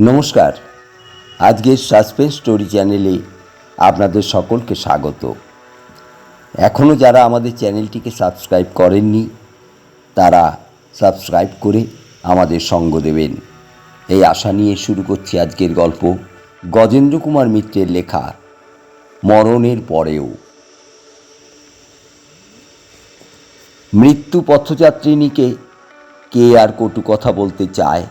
নমস্কার। আজকের suspense story চ্যানেলে আপনাদের সকলকে স্বাগত। এখনও যারা আমাদের চ্যানেলটিকে সাবস্ক্রাইব করেননি তারা সাবস্ক্রাইব করে আমাদের সঙ্গ দেবেন এই আশা নিয়ে শুরু করছি আজকের গল্প। গজেন্দ্র কুমার মিত্রের লেখা মরণের পরেও। মৃত্যু পথযাত্রিণীকে কে আর কটু কথা বলতে চায়?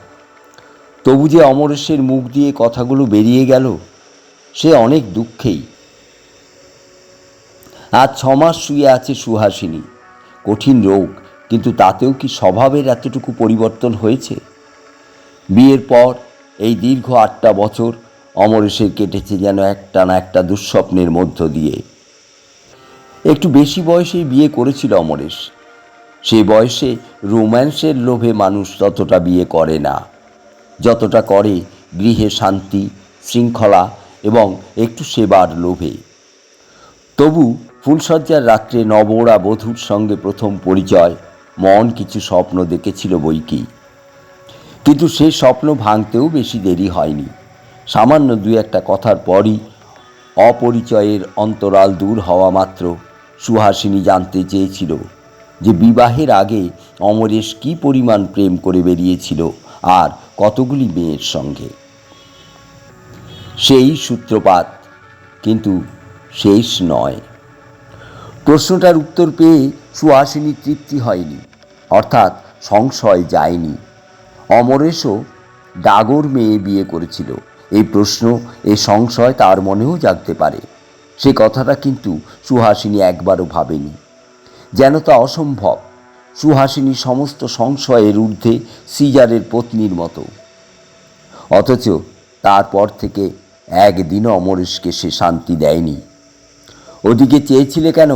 তবু যে অমরেশের মুখ দিয়ে কথাগুলো বেরিয়ে গেল সে অনেক দুঃখেই। আজ 6 মাস শুয়ে আছে সুহাসিনী। কঠিন রোগ, কিন্তু তাতেও কি স্বভাবের এতটুকু পরিবর্তন হয়েছে? বিয়ের পর এই দীর্ঘ 8টা বছর অমরেশের কেটেছে যেন একটা না একটা দুঃস্বপ্নের মধ্য দিয়ে। একটু বেশি বয়সেই বিয়ে করেছিল অমরেশ। সে বয়সে রোম্যান্সের লোভে মানুষ ততটা বিয়ে করে না যতটা করে গৃহে শান্তি, শৃঙ্খলা এবং একটু সেবার লোভে। তবু ফুলশয্যার রাত্রে নবরা বধূর সঙ্গে প্রথম পরিচয়, মন কিছু স্বপ্ন দেখেছিল বইকি। কিন্তু সে স্বপ্ন ভাঙতেও বেশি দেরি হয়নি। সামান্য 2-1 কথার পরই অপরিচয়ের অন্তরাল দূর হওয়া মাত্র সুহাসিনী জানতে চেয়েছিল যে বিবাহের আগে অমরেশ কী পরিমাণ প্রেম করে বেরিয়েছিল আর কতগুলি মেয়ের সঙ্গে। সেই সূত্রপাত, কিন্তু শেষ নয়। প্রশ্নটার উত্তর পেয়ে সুহাসিনীর তৃপ্তি হয়নি, অর্থাৎ সংশয় যায়নি। অমরেশও ডাগর মেয়ে বিয়ে করেছিল, এই প্রশ্ন, এই সংশয় তার মনেও জাগতে পারে। সে কথাটা কিন্তু সুহাসিনী একবারও ভাবেনি, যেন তা অসম্ভব। সুহাসিনী সমস্ত সংশয়ের ঊর্ধ্বে সিজারের পত্নীর মতো। অথচ তারপর থেকে একদিনও অমরেশকে সে শান্তি দেয়নি। ওদিকে চেয়েছিলে কেন?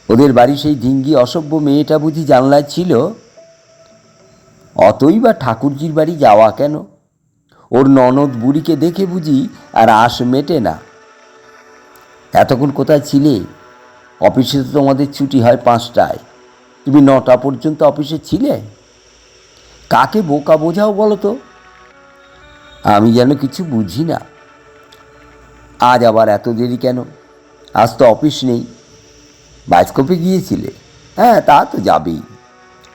ওদের বাড়ি সেই ঢিঙ্গি অসভ্য মেয়েটা বুঝি জানলায় ছিল? অতই বা ঠাকুরজির বাড়ি যাওয়া কেন? ওর ননদ বুড়িকে দেখে বুঝি আর আশ মেটে না? এতক্ষণ কোথায় ছিলে? অফিসে তো তোমাদের ছুটি হয় 5টায়, তুমি 9টা পর্যন্ত অফিসে ছিলে। কাকে বোকা বোঝাও বলো তো? আমি যেন কিছু বুঝি না। আজ আবার এত দেরি কেন? আজ তো অফিস নেই। বায়োস্কোপে গিয়েছিলে? হ্যাঁ, তা তো যাবেই।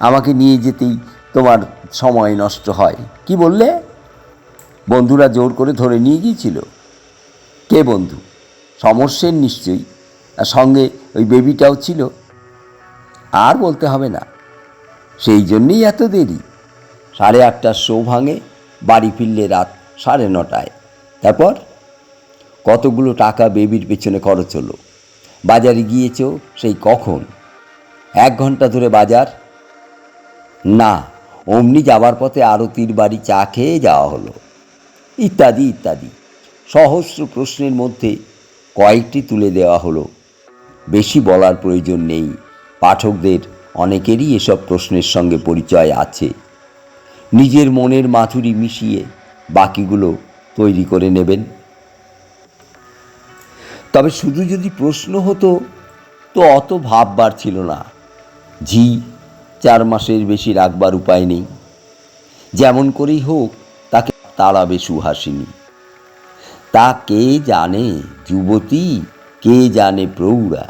আমাকে নিয়ে যেতেই তোমার সময় নষ্ট হয়। কি বললে? বন্ধুরা জোর করে ধরে নিয়ে গিয়েছিল? কে বন্ধু? সমস্যের নিশ্চয়ই, আর সঙ্গে ওই বেবিটাও ছিল। আর বলতে হবে না, সেই জন্যেই এত দেরি। 8:30টার শো ভাঙে, বাড়ি ফিরলে রাত 9:30টায়। তারপর কতগুলো টাকা বেবির পেছনে খরচ হলো। বাজারে গিয়েছ সেই কখন? 1 ঘন্টা ধরে বাজার? না, অমনি যাবার পথে আরতির বাড়ি চা খেয়ে যাওয়া হলো। ইত্যাদি ইত্যাদি সহস্র প্রশ্নের মধ্যে কয়েকটি তুলে দেওয়া হলো। বেশি বলার প্রয়োজন নেই। পাঠকদের অনেকেরই এসব প্রশ্নের সঙ্গে পরিচয় আছে। নিজের মনের মাধুরী মিশিয়ে বাকিগুলো তৈরি করে নেবেন। তবে শুধু যদি প্রশ্ন হতো তো অত ভাববার ছিল না। 4 মাসের বেশি রাখবার উপায় নেই। যেমন করেই হোক তাকে তাড়াবে সুহাসিনী। তা কে জানে যুবতী, কে জানে প্রৌঢ়া।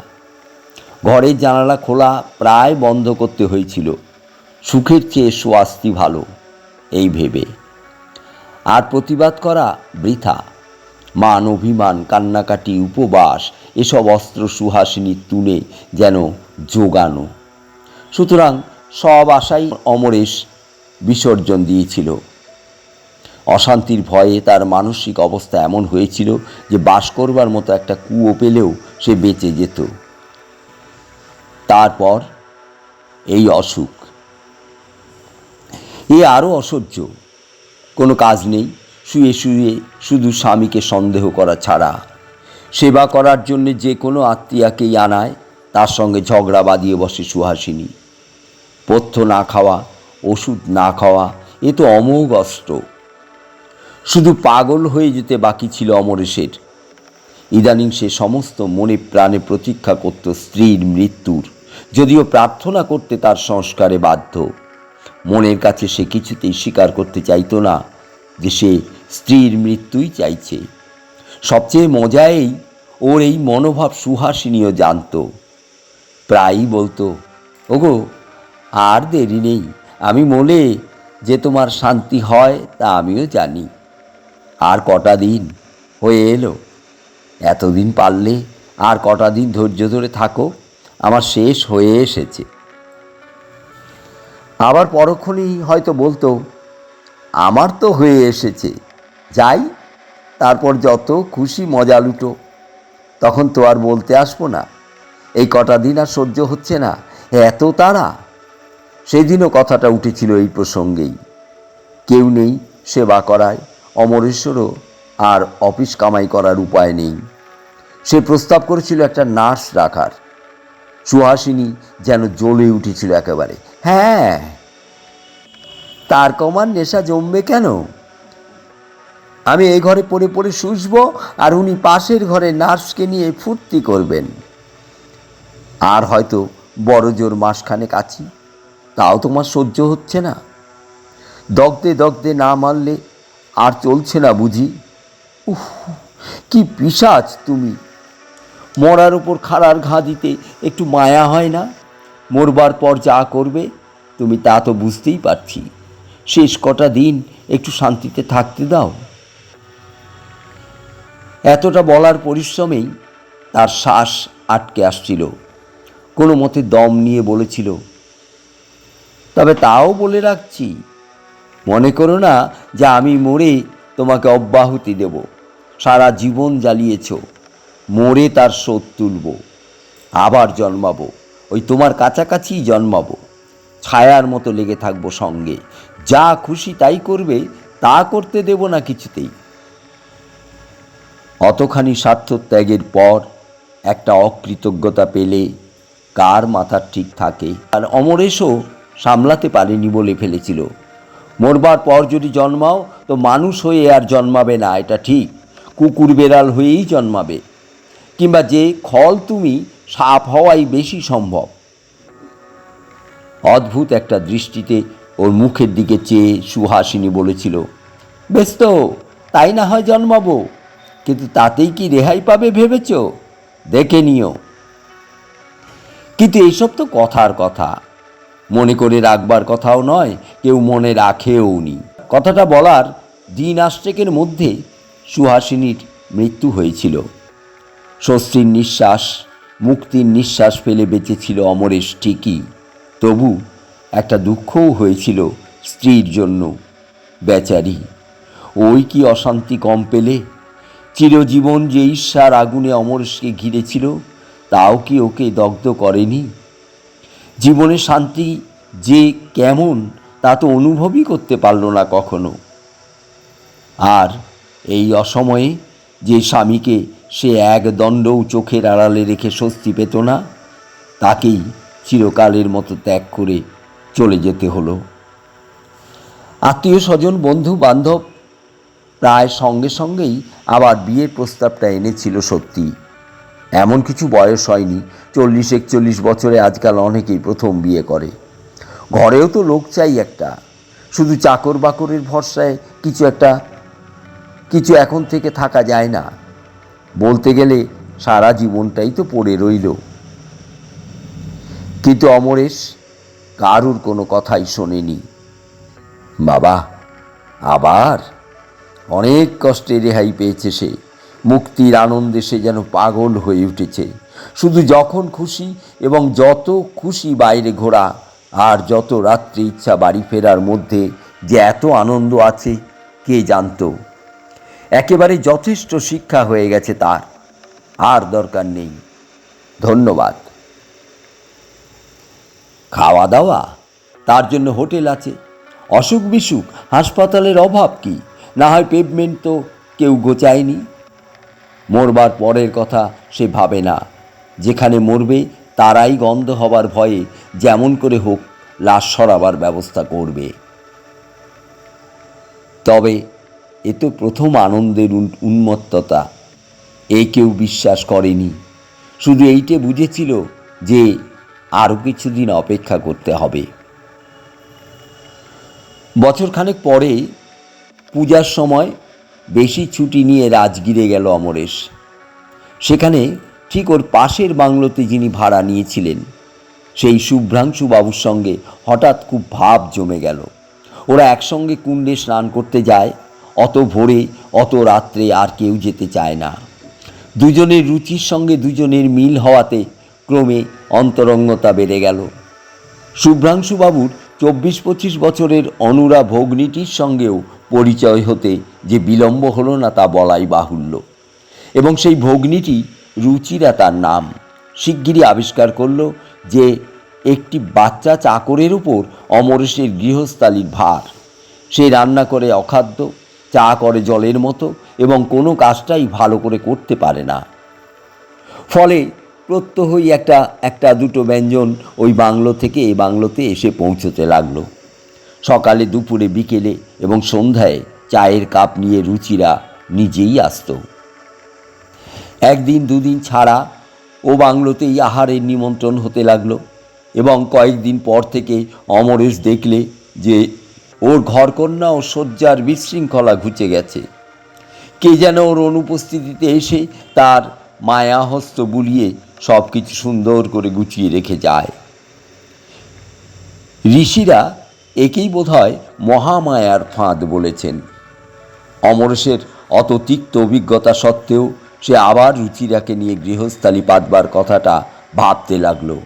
ঘরের জানালা খোলা প্রায় বন্ধ করতে হয়েছিল, সুখের চেয়ে স্বাস্তি ভালো এই ভেবে। আর প্রতিবাদ করা বৃথা। মান অভিমান, কান্নাকাটি, উপবাস, এসব অস্ত্র সুহাসিনীর তুলে যেন জোগানো। সুতরাং সব আশাই অমরেশ বিসর্জন দিয়েছিল। অশান্তির ভয়ে তার মানসিক অবস্থা এমন হয়েছিল যে বাস করবার মতো একটা কুয়ো পেলেও সে বেঁচে যেত। তারপর এই অসুখ, এ আরও অসহ্য। কোনো কাজ নেই, শুয়ে শুয়ে শুধু স্বামীকে সন্দেহ করা ছাড়া। সেবা করার জন্যে যে কোনো আত্মীয়াকেই আনায়, তার সঙ্গে ঝগড়া বাঁধিয়ে বসে সুহাসিনী। পথ্য না খাওয়া, ওষুধ না খাওয়া, এ তো অমোঘ অস্ত্র। শুধু পাগল হয়ে যেতে বাকি ছিল অমরেশের। ইদানিং সে সমস্ত মনে প্রাণে প্রতীক্ষা করত স্ত্রীর মৃত্যুর, যদিও প্রার্থনা করতে তার সংস্কারে বাধ্য। মনের কাছে সে কিছুতেই স্বীকার করতে চাইত না যে সে স্ত্রীর মৃত্যুই চাইছে। সবচেয়ে মজা ওর এই মনোভাব সুহাসিনীও জানত। প্রায়ই বলতো, ওগো আর দেরি নেই, আমি মলে যে তোমার শান্তি হয় তা আমিও জানি। আর কটা দিন হয়ে এলো, এতদিন পারলে আর কটা দিন ধৈর্য ধরে থাকো, আমার শেষ হয়ে এসেছে। আবার পরক্ষণেই হয়তো বলতো, আমার তো হয়ে এসেছে, যাই, তারপর যত খুশি মজা লুটো, তখন তো আর বলতে আসবো না এই কটা দিন আর সহ্য হচ্ছে না, এত তাড়া। সেদিনও কথাটা উঠেছিল এই প্রসঙ্গেই। কেউ নেই সেবা করায়, অমরেশ্বরও আর অফিস কামাই করার উপায় নেই। সে প্রস্তাব করেছিল একটা নার্স রাখার। সুহাসিনী যেন জ্বলে উঠেছিল একেবারে। হ্যাঁ, তার কমার নেশা জমবে কেন? আমি এই ঘরে পড়ে পড়ে শুষব, আর উনি পাশের ঘরে নার্সকে নিয়ে ফুর্তি করবেন। আর হয়তো বড় জোর মাসখানেক আছি, তাও তোমার সহ্য হচ্ছে না? দগ্ধে দগ্ধে না মারলে আর চলছে না বুঝি? উফ, কি পিশাচ তুমি! মরার ওপর খাড়ার ঘা দিতে একটু মায়া হয় না? মরবার পর যা করবে তুমি তা তো বুঝতেই পারছি। শেষ কটা দিন একটু শান্তিতে থাকতে দাও। এতটা বলার পরিশ্রমেই তার শ্বাস আটকে আসছিল। কোনো মতে দম নিয়ে বলেছিল, তবে তাও বলে রাখছি, মনে করো না যে আমি মরে তোমাকে অব্যাহতি দেব। সারা জীবন জ্বালিয়েছ, মরে তার শোধ তুলব। আবার জন্মাবো, ওই তোমার কাছাকাছিই জন্মাবো, ছায়ার মতো লেগে থাকবো সঙ্গে। যা খুশি তাই করবে, তা করতে দেব না কিছুতেই। অতখানি স্বার্থত্যাগের পর একটা অকৃতজ্ঞতা পেলে কার মাথার ঠিক থাকে? আর অমরেশও সামলাতে পারেনি বলে ফেলেছিল, মরবার পর যদি জন্মাও তো মানুষ হয়ে আর জন্মাবে না, এটা ঠিক, কুকুর বেড়াল হয়েই জন্মাবে, কিংবা যে খল তুমি সাপ হওয়াই বেশি সম্ভব। অদ্ভুত একটা দৃষ্টিতে ওর মুখের দিকে চেয়ে সুহাসিনী বলেছিল, বেশ তো, তাই না হয় জন্মাবো, কিন্তু তাতেই কি রেহাই পাবে ভেবেছ? দেখে নিও। কিন্তু এইসব তো কথার কথা, মনে করে রাখবার কথাও নয়, কেউ মনে রাখেও নি। কথাটা বলার দিন আষ্টেকের মধ্যে সুহাসিনীর মৃত্যু হয়েছিল। স্বস্তির নিঃশ্বাস, মুক্তির নিঃশ্বাস ফেলে বেঁচেছিল অমরেশ ঠিকই, তবু একটা দুঃখও হয়েছিল স্ত্রীর জন্য। বেচারি, ওই কি অশান্তি কম পেলে? চিরজীবন যে ঈর্ষার আগুনে অমরেশকে ঘিরেছিল, তাও কি ওকে দগ্ধ করেনি? জীবনের শান্তি যে কেমন তা তো অনুভবই করতে পারল না কখনো। আর এই অসময়ে যে স্বামীকে সে এক দণ্ডও চোখের আড়ালে রেখে স্বস্তি পেত না, তাকেই চিরকালের মতো ত্যাগ করে চলে যেতে হলো। আত্মীয় স্বজন, বন্ধু বান্ধব প্রায় সঙ্গে সঙ্গেই আবার বিয়ের প্রস্তাবটা এনেছিল। সত্যি এমন কিছু বয়স হয়নি, 40-41 বছরে আজকাল অনেকেই প্রথম বিয়ে করে। ঘরেও তো লোক চাই একটা, শুধু চাকর বাকরের ভরসায় কিছু এখন থেকে থাকা যায় না। বলতে গেলে সারা জীবনটাই তো পড়ে রইল। কিন্তু অমরেশ কারুর কোনো কথাই শোনেনি। বাবা, আবার অনেক কষ্টে রেহাই পেয়েছে সে। মুক্তির আনন্দে সে যেন পাগল হয়ে উঠেছে। শুধু যখন খুশি এবং যত খুশি বাইরে ঘোরা, আর যত রাত্রি ইচ্ছা বাড়ি ফেরার মধ্যে যে এত আনন্দ আছে কে জানত। একেবারে যথেষ্ট শিক্ষা হয়ে গেছে তার, আর দরকার নেই। ধন্যবাদ। খাওয়া দাওয়া, তার জন্য হোটেল আছে। অসুখ বিসুখ, হাসপাতালের অভাব কি? না হয় পেভমেন্ট তো কেউ গোচায়নি। মরবার পরের কথা সে ভাবে না। যেখানে মরবে তারাই গন্ধ হবার ভয়ে যেমন করে হোক লাশ সরাবার ব্যবস্থা করবে। তবে এ তো প্রথম আনন্দের উন্মত্ততা, এ কেউ বিশ্বাস করেনি। শুধু এইটে বুঝেছিল যে আরও কিছুদিন অপেক্ষা করতে হবে। বছরখানেক পরে পূজার সময় বেশি ছুটি নিয়ে রাজগিরে গেল অমরেশ। সেখানে ঠিক ওর পাশের বাংলোতে যিনি ভাড়া নিয়েছিলেন সেই শুভ্রাংশুবাবুর সঙ্গে হঠাৎ খুব ভাব জমে গেল। ওরা একসঙ্গে কুণ্ডে স্নান করতে যায়। অত ভোরে অত রাত্রে আর কেউ যেতে চায় না। দুজনের রুচির সঙ্গে দুজনের মিল হওয়াতে ক্রমে অন্তরঙ্গতা বেড়ে গেল। শুভ্রাংশুবাবুর 24-25 বছরের অনুরা ভগ্নীটির সঙ্গেও পরিচয় হতে যে বিলম্ব হলো না তা বলাই বাহুল্য। এবং সেই ভগ্নীটি রুচিরা তার নাম শিগগিরই আবিষ্কার করল যে একটি বাচ্চা চাকরের উপর অমরেশের গৃহস্থালির ভার। সে রান্না করে অখাদ্য, চা করে জলের মতো এবং কোনো কাজটাই ভালো করে করতে পারে না। ফলে প্রত্যহই একটা দুটো ব্যঞ্জন ওই বাংলো থেকে এ বাংলোতে এসে পৌঁছতে লাগলো। সকালে, দুপুরে, বিকেলে এবং সন্ধ্যায় চায়ের কাপ নিয়ে রুচিরা নিজেই আসত। একদিন দুদিন ছাড়া ও বাংলোতেই আহারের নিমন্ত্রণ হতে লাগলো এবং কয়েকদিন পর থেকে অমরেশ দেখলে যে ওর ঘরকন্যা ও শয্যার বিশৃঙ্খলা ঘুচে গেছে। কে যেন ওর অনুপস্থিতিতে এসে তার মায়াহস্ত বুলিয়ে সব কিছু সুন্দর করে গুছিয়ে রেখে যায়। ঋষিরা একেই বোধহয় মহামায়ার ফাঁদ বলেছেন। অমরেশের অত তিক্ত অভিজ্ঞতা সত্ত্বেও সে আবার রুচিরাকে নিয়ে গৃহস্থালি পাতবার কথাটা ভাবতে লাগলো।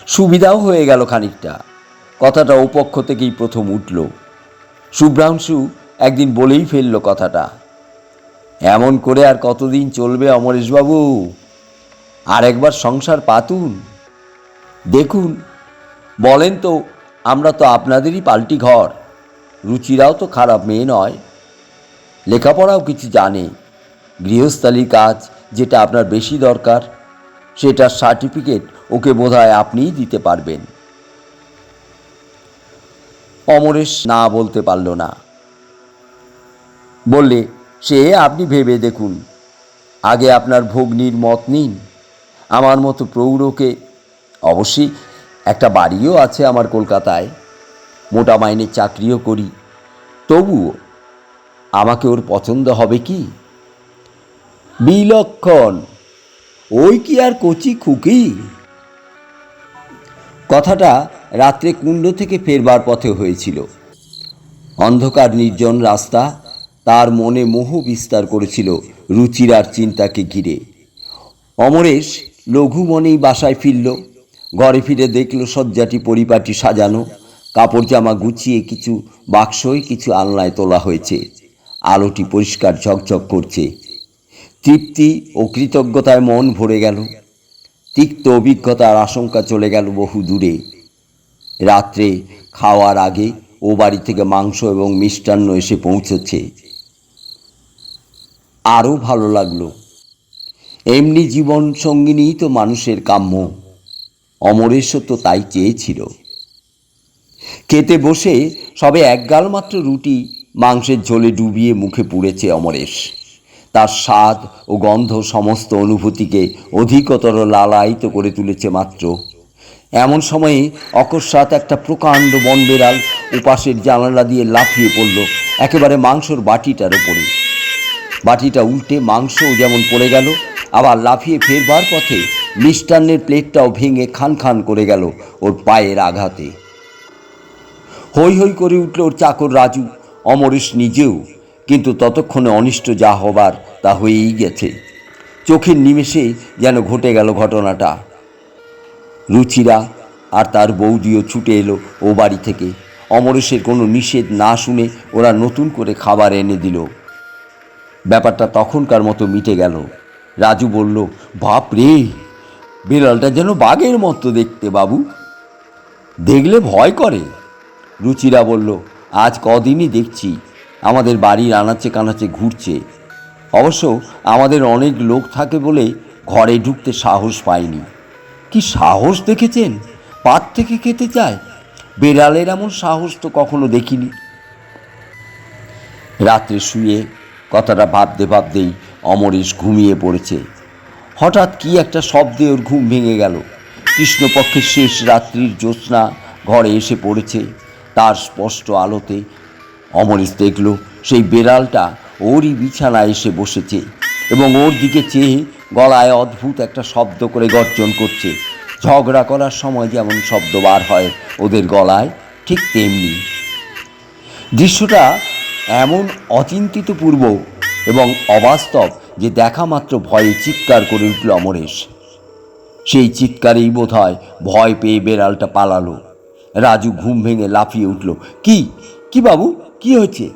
সুবিধাও হয়ে গেল খানিকটা। কথাটা ও পক্ষ থেকেই প্রথম উঠল। শুভ্রাংশু একদিন বলেই ফেলল কথাটা। এমন করে আর কতদিন চলবে অমরেশবাবু? আর একবার সংসার পাতুন। দেখুন, বলেন তো, আমরা তো আপনাদেরই পাল্টি ঘর। রুচিরাও তো খারাপ মেয়ে নয়, লেখাপড়াও কিছু জানে। গৃহস্থালির কাজ যেটা আপনার বেশি দরকার সেটার সার্টিফিকেট ওকে বোধহয় আপনিই দিতে পারবেন। অমরেশ না বলতে পারল না। বললে, সে আপনি ভেবে দেখুন। আগে আপনার ভগ্নীর মত নিন। আমার মতো প্রৌঢ়কে, অবশ্যই একটা বাড়িও আছে আমার কলকাতায়, মোটা মাইনের চাকরিও করি, তবুও আমাকে ওর পছন্দ হবে কি? বিলক্ষণ, ওই কি আর কচি খুকি? কথাটা রাত্রে কুণ্ড থেকে ফেরবার পথে হয়েছিল। অন্ধকার নির্জন রাস্তা তার মনে মোহ বিস্তার করেছিল রুচিরার চিন্তাকে ঘিরে। অমরেশ লঘু মনেই বাসায় ফিরল। ঘরে ফিরে দেখল শয্যাটি পরিপাটি সাজানো, কাপড় জামা গুছিয়ে কিছু বাক্সই কিছু আলনায় তোলা হয়েছে। আলোটি পরিষ্কার ঝকঝক করছে। তৃপ্তি ও কৃতজ্ঞতায় মন ভরে গেল। তিক্ত অভিজ্ঞতার আশঙ্কা চলে গেল বহু দূরে। রাত্রে খাওয়ার আগে ও বাড়ি থেকে মাংস এবং মিষ্টান্ন এসে পৌঁছচ্ছে। আরও ভালো লাগলো। এমনি জীবন সঙ্গিনী তো মানুষের কাম্য। অমরেশও তো তাই চেয়েছিল। খেতে বসে সবে এক গাল মাত্র রুটি মাংসের ঝোলে ডুবিয়ে মুখে পুড়েছে অমরেশ। তার স্বাদ ও গন্ধ সমস্ত অনুভূতিকে অধিকতর লালায়িত করে তুলেছে মাত্র। এমন সময়ে অকস্মাৎ একটা প্রকাণ্ড বনবেড়াল উপাসের জানালা দিয়ে লাফিয়ে পড়ল একেবারে মাংসর বাটিটার ওপরে। বাটিটা উল্টে মাংসও যেমন পড়ে গেল, আবার লাফিয়ে ফেরবার পথে মিষ্টান্নের প্লেটটাও ভেঙে খান খান করে গেল ওর পায়ের আঘাতে। হৈ হৈ করে উঠল ওর চাকর রাজু, অমরেশ নিজেও। কিন্তু ততক্ষণে অনিষ্ট যা হবার তা হয়েই গেছে। চোখের নিমেষে যেন ঘটে গেল ঘটনাটা। রুচিরা আর তার বৌদিও ছুটে এলো ও বাড়ি থেকে। অমরেশের কোনো নিষেধ না শুনে ওরা নতুন করে খাবার এনে দিল। ব্যাপারটা তখনকার মতো মিটে গেল। রাজু বলল, বাপ রে, বিড়ালটা যেন বাঘের মতো দেখতে বাবু, দেখলে ভয় করে। রুচিরা বলল, আজ কদিনই দেখছি আমাদের বাড়ির আনাচে কানাচে ঘুরছে। অবশ্য আমাদের অনেক লোক থাকে বলে ঘরে ঢুকতে সাহস পায়নি। কি সাহস দেখেছেন? পাত থেকে খেতে চায়। বেড়ালের এমন সাহস তো কখনো দেখিনি। রাত্রে শুয়ে কথাটা ভাবতে ভাবতেই অমরেশ ঘুমিয়ে পড়েছে। হঠাৎ কি একটা শব্দে ওর ঘুম ভেঙে গেল। কৃষ্ণপক্ষের শেষ রাত্রির জ্যোৎস্না ঘরে এসে পড়েছে। তার স্পষ্ট আলোতে অমরেশ দেখল সেই বেড়ালটা ওরই বিছানায় এসে বসেছে এবং ওর দিকে চেয়ে গলায় অদ্ভুত একটা শব্দ করে গর্জন করছে। ঝগড়া করার সময় যেমন শব্দ বার হয় ওদের গলায়, ঠিক তেমনি। দৃশ্যটা এমন অচিন্তিতপূর্ব এবং অবাস্তব যে দেখা মাত্র ভয়ে চিৎকার করে উঠল অমরেশ। সেই চিৎকারেই বোধ হয় ভয় পেয়ে বেড়ালটা পালালো। রাজু ঘুম ভেঙে লাফিয়ে উঠল, কি কি বাবু, কি হয়েছে?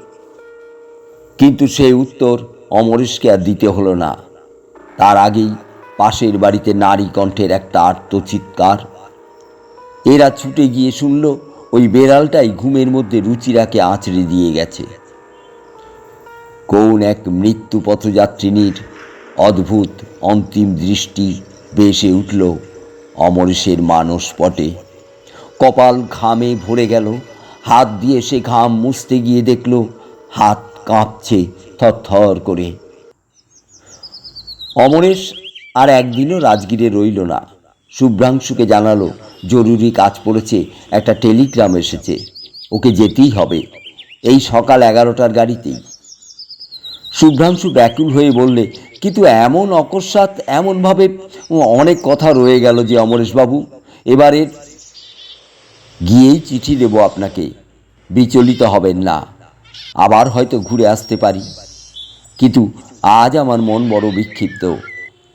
কিন্তু সেই উত্তর অমরেশকে আর দিতে হলো না। তার আগেই পাশের বাড়িতে নারী কণ্ঠের একটা আর্তচিৎকার। এরা ছুটে গিয়ে শুনল ওই বেড়ালটাই ঘুমের মধ্যে রুচিরাকে আঁচড়ে দিয়ে গেছে। কোন এক মৃত্যু পথযাত্রিনীর অদ্ভুত অন্তিম দৃষ্টি ভেসে উঠল অমরেশের মানসপটে। কপাল ঘামে ভরে গেল। হাত দিয়ে সে ঘাম মুছতে গিয়ে দেখল হাত কাঁপছে থরথর করে। অমরেশ আর একদিনও রাজগীরে রইল না। শুভ্রাংশুকে জানালো জরুরি কাজ পড়েছে, একটা টেলিগ্রাম এসেছে, ওকে যেতেই হবে, এই সকাল 11টার গাড়িতেই। শুভ্রাংশু ব্যাকুল হয়ে বললে, কিন্তু এমন অকস্মাৎ, এমনভাবে অনেক কথা রয়ে গেল যে অমরেশবাবু, এবারে গিয়েই চিঠি দেব আপনাকে, বিচলিত হবেন না, আবার হয়তো ঘুরে আসতে পারি। কিন্তু আজ আমার মন বড় বিক্ষিপ্ত,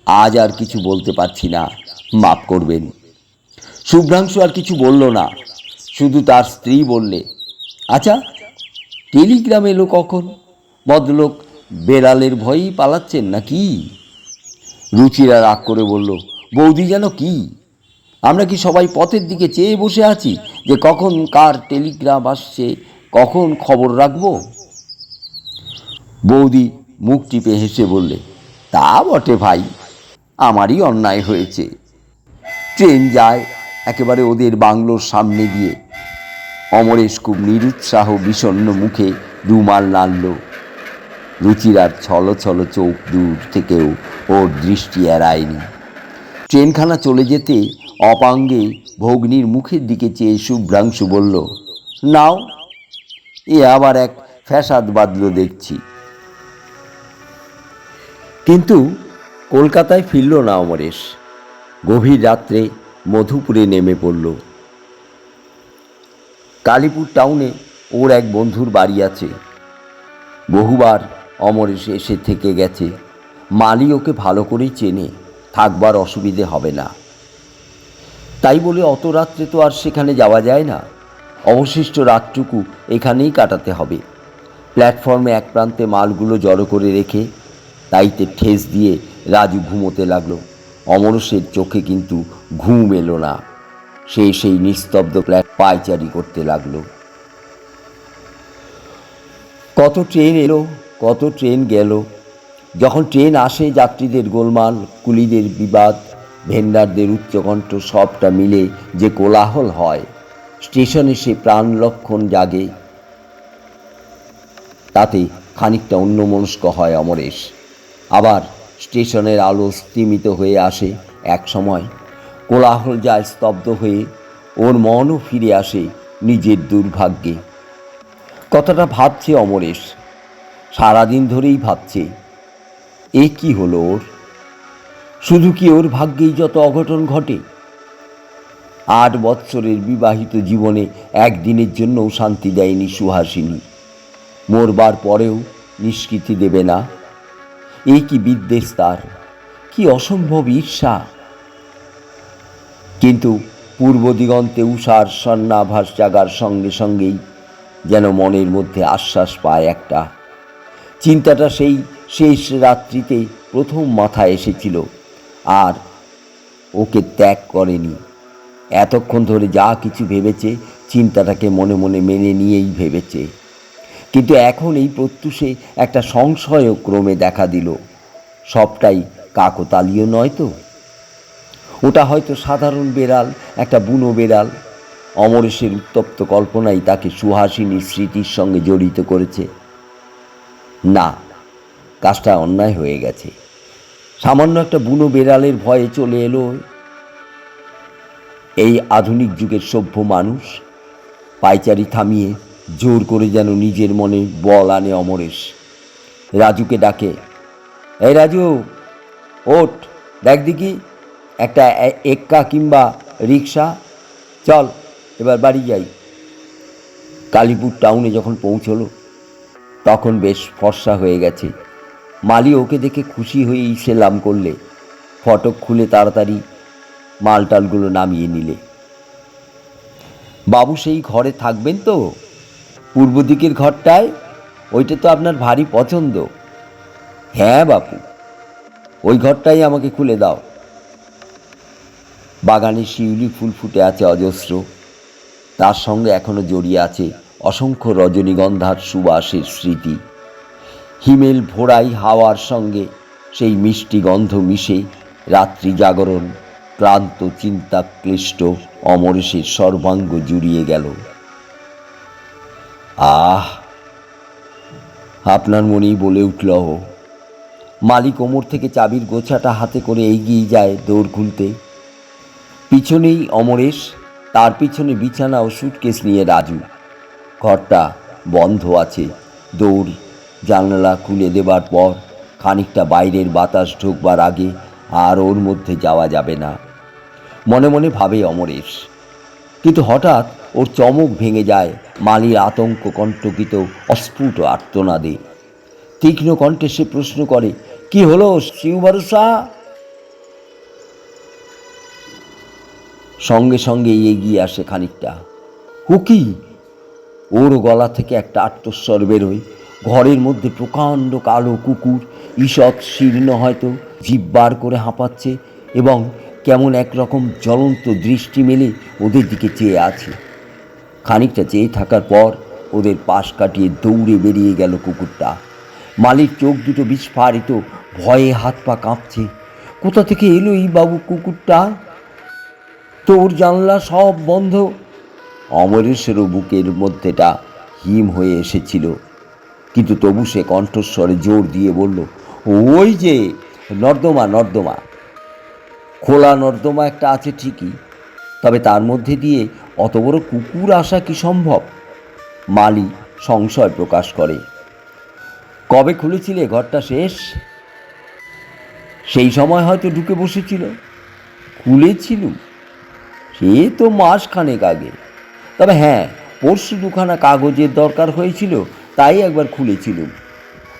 আজ আর কিছু বলতে পারছি না, মাপ করবেন। শুভ্রাংশু আর কিছু বলল না, শুধু তার স্ত্রী বললে, আচ্ছা টেলিগ্রাম এলো কখন? ভদ্রলোক বেড়ালের ভয়েই পালাচ্ছেন নাকি? রুচিরা রাগ করে বলল, বৌদি যেন কি, আমরা কি সবাই পথের দিকে চেয়ে বসে আছি যে কখন কার টেলিগ্রাম আসছে, কখন খবর রাখব? বৌদি মুখ টিপে হেসে বললে, তা বটে ভাই, আমারই অন্যায় হয়েছে। ট্রেন যায় একেবারে ওদের বাংলোর সামনে দিয়ে। অমরেশ খুব নিরুৎসাহ বিষণ্ণ মুখে রুমাল নাড়ল। রুচিরার ছল ছল চোখ দূর থেকেও ওর দৃষ্টি এড়ায়নি। ট্রেনখানা চলে যেতে অপাঙ্গে ভগ্নীর মুখের দিকে চেয়ে শুভ্রাংশু বলল, নাও, এ আবার এক ফ্যাসাদ বাঁধল দেখছি। কিন্তু কলকাতায় ফিরল না অমরেশ। গভীর রাত্রে মধুপুরে নেমে পড়ল। কালীপুর টাউনে ওর এক বন্ধুর বাড়ি আছে। বহুবার অমরেশ এসে থেকে গেছে। মালি ওকে ভালো করেই চেনে, থাকবার অসুবিধে হবে না। তাই বলে অত রাত্রে তো আর সেখানে যাওয়া যায় না। অবশিষ্ট রাতটুকু এখানেই কাটাতে হবে। প্ল্যাটফর্মে এক প্রান্তে মালগুলো জড়ো করে রেখে তাইতে ঠেস দিয়ে রাজু ঘুমোতে লাগলো। অমরেশের চোখে কিন্তু ঘুম এলো না। সে সেই নিস্তব্ধ পায়চারি করতে লাগলো। কত ট্রেন এলো, কত ট্রেন গেল। যখন ট্রেন আসে, যাত্রীদের গোলমাল, কুলিদের বিবাদ, ভেন্ডারদের উচ্চকণ্ঠ, সবটা মিলে যে কোলাহল হয়, স্টেশনে সে প্রাণলক্ষণ জাগে। তাতে খানিকটা অন্যমনস্ক হয় অমরেশ। আবার স্টেশনের আলো স্তিমিত হয়ে আসে এক সময়। কোলাহল যায় স্তব্ধ হয়ে, ওর মনও ফিরে আসে নিজের দুর্ভাগ্যে। কথাটা ভাবছে অমরেশ, সারাদিন ধরেই ভাবছে। এ কি হলো ওর? শুধু কি ওর ভাগ্যেই যত অঘটন ঘটে? 8 বৎসরের বিবাহিত জীবনে একদিনের জন্যও শান্তি দেয়নি সুহাসিনী। মরবার পরেও নিষ্কৃতি দেবে না। এই কি বিদ্বেষ তার, কি অসম্ভব ঈর্ষা! কিন্তু পূর্ব দিগন্তে উষার স্বর্ণাভাস জাগার সঙ্গে সঙ্গেই যেন মনের মধ্যে আশ্বাস পায় একটা। চিন্তাটা সেই শেষ রাত্রিতে প্রথম মাথায় এসেছিল, আর ওকে ত্যাগ করেনি। এতক্ষণ ধরে যা কিছু ভেবেছে, চিন্তাটাকে মনে মনে মেনে নিয়েই ভেবেছে। কিন্তু এখন এই প্রত্যুষে একটা সংশয় ক্রমে দেখা দিল। সবটাই কাকতালীয় নয় তো? ওটা হয়তো সাধারণ বেড়াল, একটা বুনো বেড়াল। অমরেশের উত্তপ্ত কল্পনাই তাকে সুহাসিনীর স্মৃতির সঙ্গে জড়িত করেছে। না, কাজটা অন্যায় হয়ে গেছে। সামান্য একটা বুনো বেড়ালের ভয়ে চলে এলো এই আধুনিক যুগের সভ্য মানুষ। পায়চারি থামিয়ে জোর করে যেন নিজের মনে বল আনে অমরেশ। রাজুকে ডাকে, এই রাজু, ওঠ, দেখ দেখি একটা এক্কা কিংবা রিক্সা, চল এবার বাড়ি যাই। কালীপুর টাউনে যখন পৌঁছলো তখন বেশ ফর্সা হয়ে গেছে। মালি ওকে দেখে খুশি হয়েই সেলাম করলে। ফটক খুলে তাড়াতাড়ি মালটালগুলো নামিয়ে নিলে। বাবু সেই ঘরে থাকবেন তো? পূর্ব দিকের ঘরটায়? ওইটা তো আপনার ভারী পছন্দ। হ্যাঁ বাপু, ওই ঘরটাই আমাকে খুলে দাও। বাগানে শিউলি ফুল ফুটে আছে অজস্র, তার সঙ্গে এখনো জড়িয়ে আছে অসংখ্য রজনীগন্ধার সুবাসের স্মৃতি। হিমেল ভোড়াই হাওয়ার সঙ্গে সেই মিষ্টি গন্ধ মিশে রাত্রি জাগরণ ক্লান্ত চিন্তা ক্লিষ্ট অমরেশের সর্বাঙ্গ জুড়িয়ে গেল। আহ, আপনার মনেই বলে উঠল। মালি কোমর থেকে চাবির গোছাটা হাতে করে এগিয়ে যায় দৌড় খুলতে। পিছনেই অমরেশ, তার পিছনে বিছানা ও সুটকেস নিয়ে রাজু। ঘরটা বন্ধ আছে। দৌড় জানালা খুলে দেবার পর খানিকটা বাইরের বাতাস ঢুকবার আগে আর ওর মধ্যে যাওয়া যাবে না, মনে মনে ভাবে অমরেশ। কিন্তু হঠাৎ ওর চমক ভেঙে যায় মালির আতঙ্ক কণ্টকিত অস্ফুট আর্তনাদে। তীক্ষ্ণ কণ্ঠে সে প্রশ্ন করে, কি হলো শিউ ভরসা? সঙ্গে সঙ্গে এগিয়ে আসে খানিকটা। হুকি! ওর গলা থেকে একটা আর্তস্বর বেরোয়। ঘরের মধ্যে প্রকাণ্ড কালো কুকুর, ঈষৎ শীর্ণ হয়তো, জিভ বার করে হাঁপাচ্ছে এবং কেমন একরকম জ্বলন্ত দৃষ্টি মেলে ওদের দিকে চেয়ে আছে। খানিকটা চেয়ে থাকার পর ওদের পাশ কাটিয়ে দৌড়ে বেরিয়ে গেল কুকুরটা। মালির চোখ দুটো বিস্ফারিত, ভয়ে হাত পা কাঁপছে। কোথা থেকে এলো এই বাবু কুকুরটা? তোর জানলা সব বন্ধ। অমরেশেরও বুকের মধ্যেটা হিম হয়ে এসেছিল, কিন্তু তবু সে কণ্ঠস্বরে জোর দিয়ে বলল, ওই যে নর্দমা, নর্দমা। খোলা নর্দমা একটা আছে ঠিকই, তবে তার মধ্যে দিয়ে অত বড় কুকুর আসা কি সম্ভব? মালি সংশয় প্রকাশ করে। কবে খুলেছিলে ঘরটা শেষ? সেই সময় হয়তো ঢুকে বসেছিল। খুলেছিল সে তো মাসখানেক আগে। তবে হ্যাঁ, পরশু দুখানা কাগজের দরকার হয়েছিল, তাই একবার খুলেছিলুম।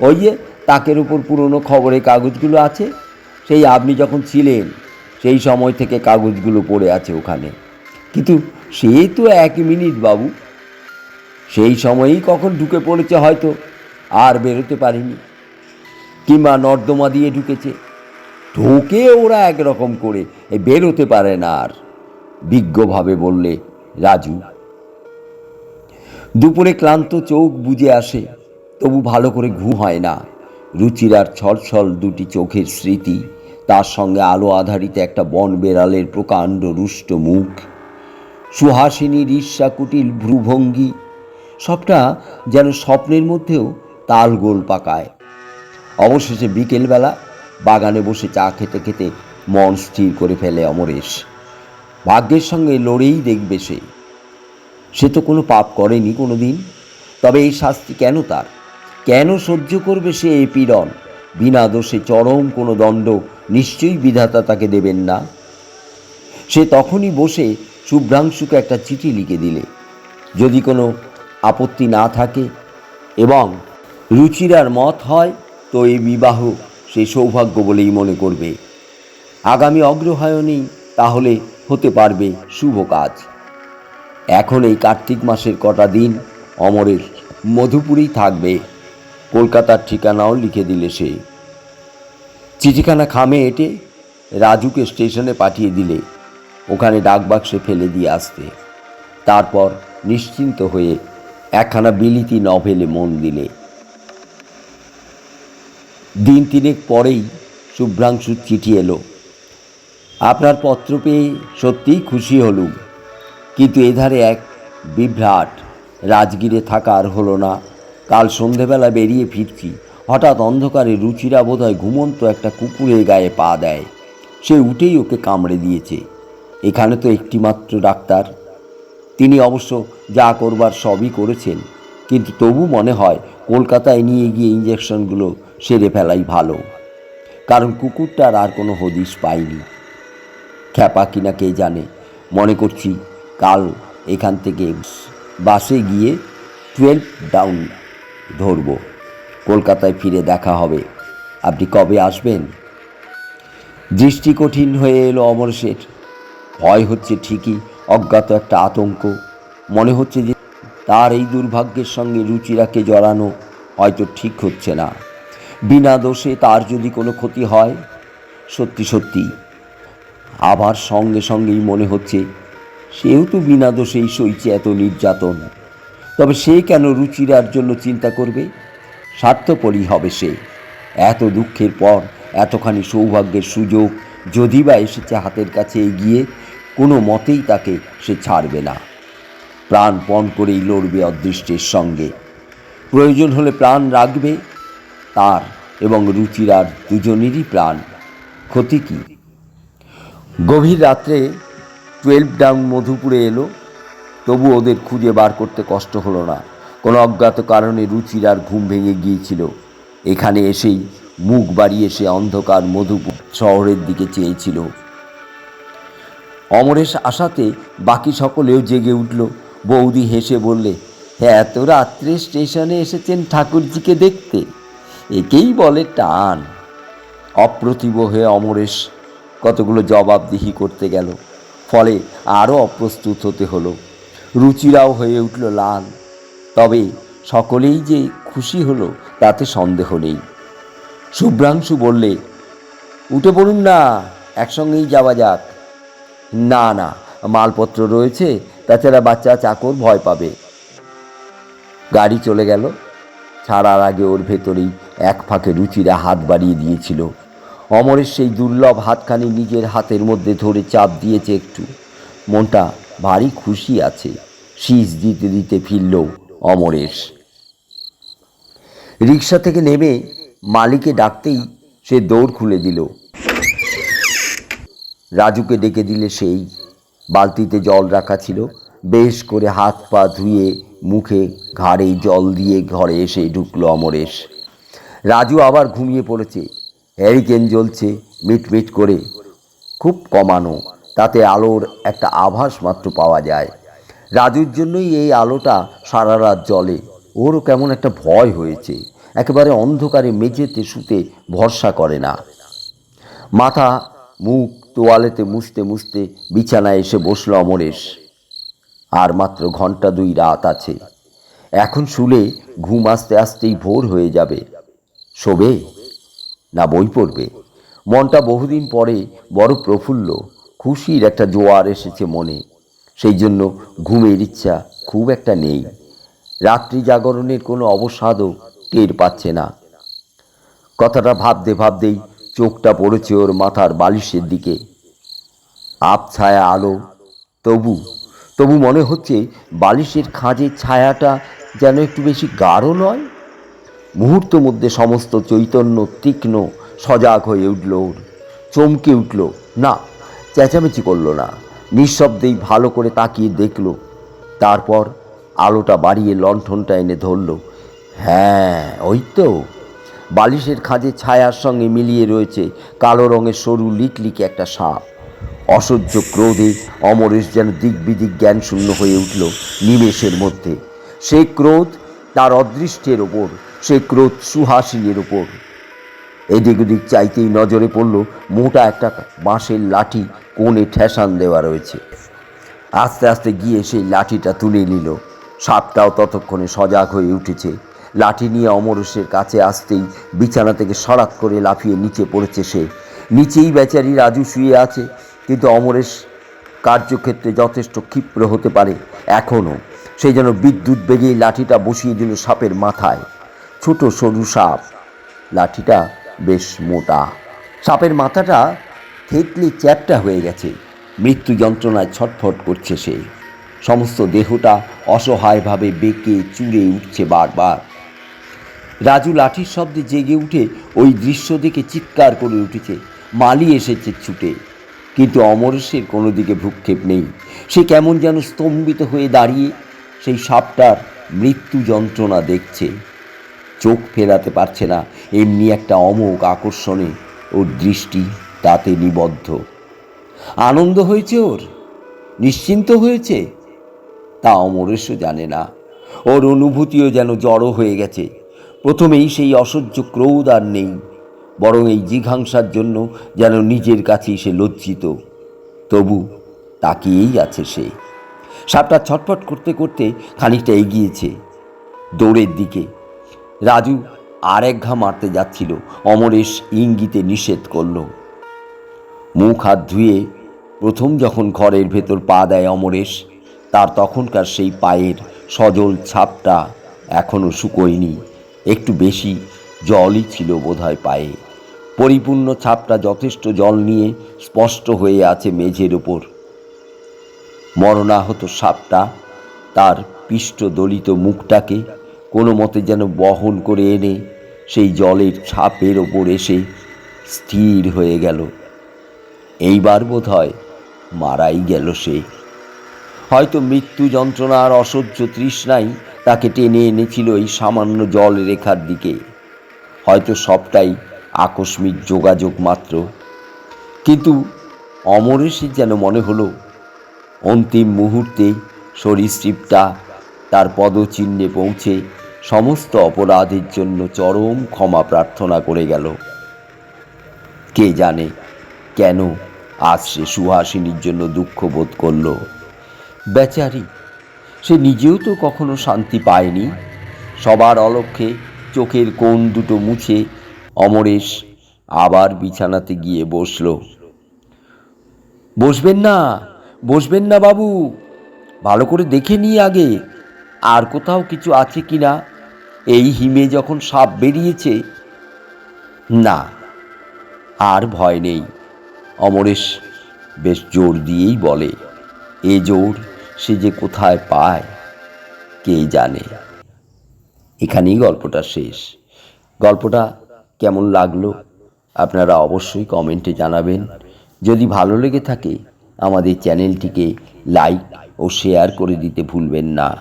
ওই যে তাকের উপর পুরনো খবরের কাগজগুলো আছে, সেই আপনি যখন ছিলেন সেই সময় থেকে কাগজগুলো পড়ে আছে ওখানে। কিন্তু সে তো 1 মিনিট বাবু, সেই সময়েই কখন ঢুকে পড়েছে হয়তো, আর বেরোতে পারিনি। কিংবা নর্দমা দিয়ে ঢুকেছে। ঢোকে ওরা একরকম করে, বেরোতে পারে না আর, বিজ্ঞভাবে বললে রাজু। দুপুরে ক্লান্ত চোখ বুজে আসে, তবু ভালো করে ঘুম হয় না। রুচিরার ছলছল দুটি চোখের স্মৃতি, তার সঙ্গে আলো আধারিত একটা বন বেড়ালের প্রকাণ্ড রুষ্ট মুখ, সুহাসিনীর ঈর্ষাকুটিল ভ্রুভঙ্গি, সবটা যেন স্বপ্নের মধ্যেও তালগোল পাকায়। অবশেষে বিকেলবেলা বাগানে বসে চা খেতে খেতে মন স্থির করে ফেলে অমরেশ। ভাগ্যের সঙ্গে লড়েই দেখবে সে। সে তো কোনো পাপ করেনি কোনো দিন, তবে এই শাস্তি কেন তার? কেন সহ্য করবে সে এই পীড়ন? বিনা দোষে চরম কোনো দণ্ড নিশ্চয়ই বিধাতা তাকে দেবেন না। সে তখনই বসে শুভ্রাংশুকে একটা চিঠি লিখে দিলে, যদি কোনো আপত্তি না থাকে এবং রুচিরার মত হয় তো এই বিবাহ সে সৌভাগ্য বলেই মনে করবে। আগামী অগ্রহায়ণেই তাহলে হতে পারবে শুভ কাজ। এখন এই কার্তিক মাসের কটা দিন অমরের মধুপুরেই থাকবে। কলকাতার ঠিকানাও লিখে দিলে সে। চিঠিখানা খামে এঁটে রাজুকে স্টেশনে পাঠিয়ে দিলে, ওখানে ডাকবাক্সে ফেলে দিয়ে আসতে। তারপর নিশ্চিন্ত হয়ে একখানা বিলিতি নভেলে মন দিলে। দিন 3 পরেই শুভ্রাংশুর চিঠি এলো। আপনার পত্র পেয়ে সত্যিই খুশি হলুম, কিন্তু এধারে এক বিভ্রাট। রাজগীরে থাকা আর হলো না। কাল সন্ধেবেলা বেরিয়ে ফিরছি, হঠাৎ অন্ধকারে রুচিরা বোধহয় ঘুমন্ত একটা কুকুরের গায়ে পা দেয়। সে উঠেই ওকে কামড়ে দিয়েছে। এখানে তো একটিমাত্র ডাক্তার। তিনি অবশ্য যা করবার সবই করেছেন, কিন্তু তবু মনে হয় কলকাতায় নিয়ে গিয়ে ইঞ্জেকশনগুলো সেরে ফেলাই ভালো, কারণ কুকুরটার আর কোনো হদিশ পাইনি। খ্যাপা কিনা কে জানে। মনে করছি কাল এখান থেকে বাসে গিয়ে 12 ডাউন ধরব। কলকাতায় ফিরে দেখা হবে। আপনি কবে আসবেন? দৃষ্টি কঠিন হয়ে এলো অমরেশের। ভয় হচ্ছে ঠিকই, অজ্ঞাত একটা আতঙ্ক। মনে হচ্ছে যে তার এই দুর্ভাগ্যের সঙ্গে রুচিরাকে জড়ানো হয়তো ঠিক হচ্ছে না। বিনা দোষে তার যদি কোনো ক্ষতি হয়, সত্যি সত্যি। আবার সঙ্গে সঙ্গেই মনে হচ্ছে সেও তো বিনা দোষেই সইছে এত নির্যাতন। তবে সে কেন রুচিরার জন্য চিন্তা করবে? স্বার্থপরই হবে সে। এত দুঃখের পর এতখানি সৌভাগ্যের সুযোগ যদি বা এসেছে হাতের কাছে এগিয়ে, কোনো মতেই তাকে সে ছাড়বে না। প্রাণপণ করেই লড়বে অদৃষ্টের সঙ্গে। প্রয়োজন হলে প্রাণ রাখবে তার এবং রুচিরার দুজনেরই প্রাণ। ক্ষতি কি? গভীর রাত্রে 12 ডাউন মধুপুরে এলো। তবু ওদের খুঁজে বার করতে কষ্ট হলো না। কোনো অজ্ঞাত কারণে রুচিরার ঘুম ভেঙে গিয়েছিল। এখানে এসেই মুখ বাড়িয়ে সে অন্ধকার মধুপুর শহরের দিকে চেয়েছিল। অমরেশ আসাতে বাকি সকলেও জেগে উঠল। বৌদি হেসে বললে, হ্যাঁ, এত রাত্রে স্টেশনে এসেছেন ঠাকুরজিকে দেখতে? একেই বলে টান। অপ্রতিভ হয়ে অমরেশ কতগুলো জবাবদিহি করতে গেল, ফলে আরও অপ্রস্তুত হতে হলো। রুচিরাও হয়ে উঠল লাল। তবে সকলেই যে খুশি হলো তাতে সন্দেহ নেই। শুভ্রাংশু বললে, উঠে পড়ুন না, একসঙ্গেই যাওয়া যাক। না না, মালপত্র রয়েছে, তাছাড়া বাচ্চা চাকর ভয় পাবে। গাড়ি চলে গেল। ছাড়ার আগে ওর ভেতরেই এক ফাঁকে রুচিরা হাত বাড়িয়ে দিয়েছিল। অমরেশ সেই দুর্লভ হাতখানি নিজের হাতের মধ্যে ধরে চাপ দিয়েছে একটু। মনটা ভারী খুশি আছে। শীষ দিতে দিতে ফিরল অমরেশ। রিক্সা থেকে নেমে মালিকে ডাকতেই সে দৌড় খুলে দিল। রাজুকে ডেকে দিলে সেই। বালতিতে জল রাখা ছিল। বেশ করে হাত পা ধুয়ে মুখে ঘাড়ে জল দিয়ে ঘরে এসে ঢুকলো অমরেশ। রাজু আবার ঘুমিয়ে পড়েছে। হ্যারিকেন জ্বলছে মিটমিট করে, খুব কমানো, তাতে আলোর একটা আভাস মাত্র পাওয়া যায়। রাজুর জন্যই এই আলোটা সারা রাত জ্বলে। ওরও কেমন একটা ভয় হয়েছে। একেবারে অন্ধকারে মেঝেতে শুতে ভরসা করে না। মাথা মুখ তোয়ালেতে মুছতে মুছতে বিছানায় এসে বসল অমরেশ। আর মাত্র ঘন্টা 2 রাত আছে। এখন শুলে ঘুম আসতে আসতেই ভোর হয়ে যাবে। শোবে না বই পড়বে? মনটা বহুদিন পরে বড় প্রফুল্ল, খুশির একটা জোয়ার এসেছে মনে। সেই জন্য ঘুমের ইচ্ছা খুব একটা নেই। রাত্রি জাগরণের কোনো অবসাদও টের পাচ্ছে না। কথাটা ভাবতে ভাবতেই চোখটা পড়েছে ওর মাথার বালিশের দিকে। আবছায়া আলো, তবু তবু মনে হচ্ছে বালিশের খাঁজের ছায়াটা যেন একটু বেশি গাঢ় নয়। মুহূর্ত মধ্যে সমস্ত চৈতন্য তীক্ষ্ণ সজাগ হয়ে উঠল ওর। চমকে উঠল, না, চেঁচামেচি করল না, নিঃশব্দেই ভালো করে তাকিয়ে দেখল। তারপর আলোটা বাড়িয়ে লণ্ঠনটা এনে ধরল। হ্যাঁ, ওই তো। বালিশের খাঁজের ছায়ার সঙ্গে মিলিয়ে রয়েছে কালো রঙের সরু লিকলিকে একটা সাপ। অসহ্য ক্রোধে অমরেশ যেন দিক বিদিক জ্ঞান শূন্য হয়ে উঠল নিমেষের মধ্যে। সে ক্রোধ তার অদৃষ্টের ওপর, সে ক্রোধ সুহাসিনীর ওপর। এদিক ওদিক চাইতেই নজরে পড়ল মোটা একটা বাঁশের লাঠি কোণে ঠেসান দেওয়া রয়েছে। আস্তে আস্তে গিয়ে সেই লাঠিটা তুলে নিল। সাপটাও ততক্ষণে সজাগ হয়ে উঠেছে। লাঠি নিয়ে অমরেশের কাছে আসতেই বিছানা থেকে সরাত করে লাফিয়ে নিচে পড়েছে সে। নিচেই বেচারি রাজু শুয়ে আছে, কিন্তু অমরেশ কার্যক্ষেত্রে যথেষ্ট ক্ষিপ্র হতে পারে এখনও। সেই জন্য বিদ্যুৎ বেগেই লাঠিটা বসিয়ে দিল সাপের মাথায়। ছোট সরু সাপ, লাঠিটা বেশ মোটা। সাপের মাথাটা থেতলে চ্যাপ্টা হয়ে গেছে। মৃত্যু যন্ত্রণায় ছটফট করছে সে। সমস্ত দেহটা অসহায়ভাবে বেঁকে চুরে উঠছে বারবার। রাজু লাঠির শব্দে জেগে উঠে ওই দৃশ্য দেখে চিৎকার করে উঠেছে। মালি এসেছে ছুটে। কিন্তু অমরেশের কোনো দিকে ভ্রুক্ষেপ নেই। সে কেমন যেন স্তম্ভিত হয়ে দাঁড়িয়ে সেই সাপটার মৃত্যু যন্ত্রণা দেখছে। চোখ ফেরাতে পারছে না, এমনি একটা অমোঘ আকর্ষণে ওর দৃষ্টি তাতে নিবদ্ধ। আনন্দ হয়েছে ওর, নিশ্চিন্ত হয়েছে, তা অমরেশও জানে না। ওর অনুভূতিও যেন জড়ো হয়ে গেছে। প্রথমেই সেই অসহ্য ক্রোধ আর নেই, বরং এই জিঘাংসার জন্য যেন নিজের কাছেই সে লজ্জিত। তবু তাকিয়েই আছে সে। সাপটা ছটফট করতে করতে খানিকটা এগিয়েছে দৌড়ের দিকে। রাজু আর এক ঘা মারতে যাচ্ছিল, অমরেশ ইঙ্গিতে নিষেধ করল। মুখ হাত ধুয়ে প্রথম যখন ঘরের ভেতর পা দেয় অমরেশ, তার তখনকার সেই পায়ের সজল ছাপটা এখনো শুকোয়নি। একটু বেশি জলই ছিল বোধহয় পায়ে। পরিপূর্ণ ছাপটা যথেষ্ট জল নিয়ে স্পষ্ট হয়ে আছে মেঝের ওপর। মরণাহত সাপটা তার পিষ্টদলিত মুখটাকে কোনো মতে যেন বহন করে এনে সেই জলের ছাপের ওপর এসে স্থির হয়ে গেল। এইবার বোধ হয় মারাই গেল সে। হয়তো মৃত্যু যন্ত্রণার অসহ্য তৃষ্ণাই তাকে টেনে এনেছিল এই সামান্য জল রেখার দিকে। হয়তো সবটাই আকস্মিক যোগাযোগ মাত্র। কিন্তু অমরেশের যেন মনে হলো অন্তিম মুহূর্তে সরীসৃপটা তার পদচিহ্নে পৌঁছে সমস্ত অপরাধের জন্য চরম ক্ষমা প্রার্থনা করে গেল। কে জানে কেন আজ সে সুহাসিনীর জন্য দুঃখ বোধ করল। বেচারি, সে নিজেও তো কখনো শান্তি পায়নি। সবার অলক্ষ্যে চোখের কোণ দুটো মুছে অমরেশ আবার বিছানাতে গিয়ে বসল। বসবেন না, বসবেন না বাবু, ভালো করে দেখে নিই আগে আর কোথাও কিছু আছে কি না। এই হিমে যখন সাপ বেরিয়েছে। না, আর ভয় নেই, অমরেশ বেশ জোর দিয়েই বলে। এ জোর সে যে কোথায় পায় কে জানে। এখানেই গল্পটা শেষ। গল্পটা কেমন লাগলো আপনারা অবশ্যই কমেন্টে জানাবেন। যদি ভালো লেগে থাকে আমাদের চ্যানেলটিকে লাইক ও শেয়ার করে দিতে ভুলবেন না।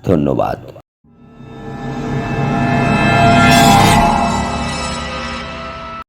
ধন্যবাদ।